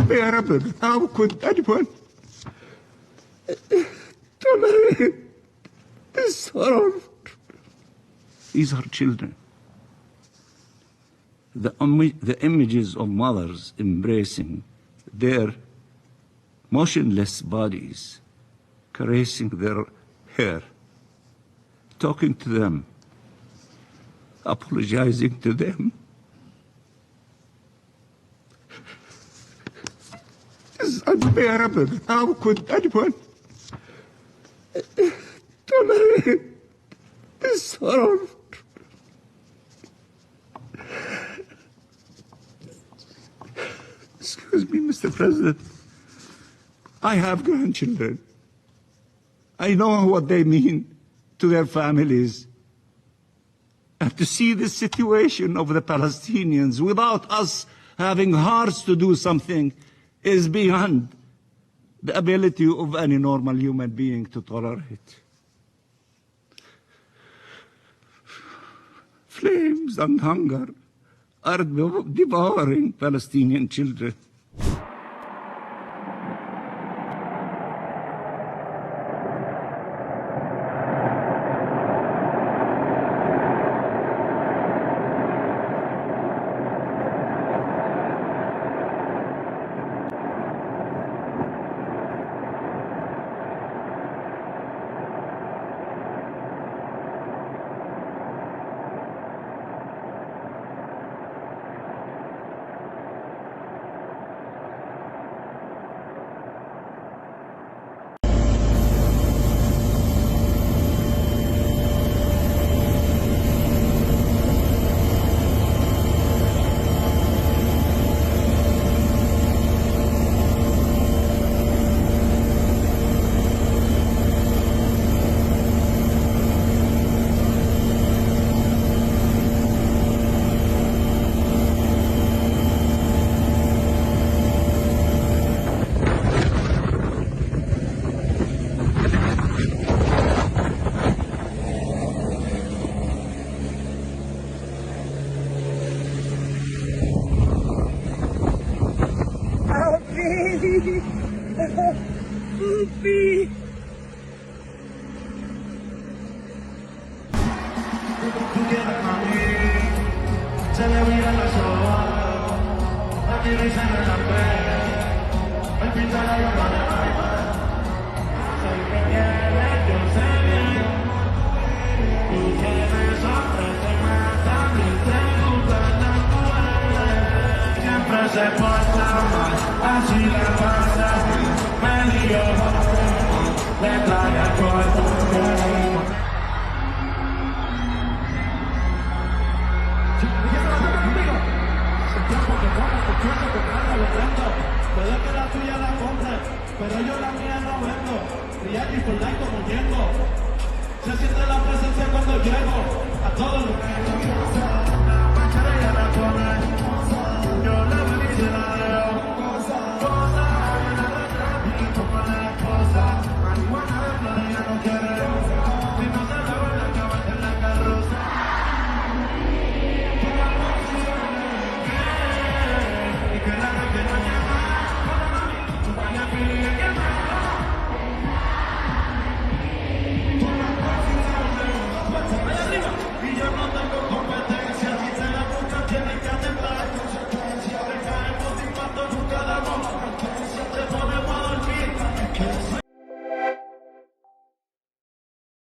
unbearable. How could anyone tolerate this sorrow? These are children. The images of mothers embracing their motionless bodies, caressing their hair, talking to them, apologizing to them. It's unbearable. How could anyone tolerate this sorrow? Excuse me, Mr. President. I have grandchildren. I know what they mean to their families. And to see the situation of the Palestinians without us having hearts to do something is beyond the ability of any normal human being to tolerate. Flames and hunger are devouring Palestinian children. Puede que la tuya la compre, pero yo la mía no vendo. Real y por like como llego. Se siente la presencia cuando llego a todos los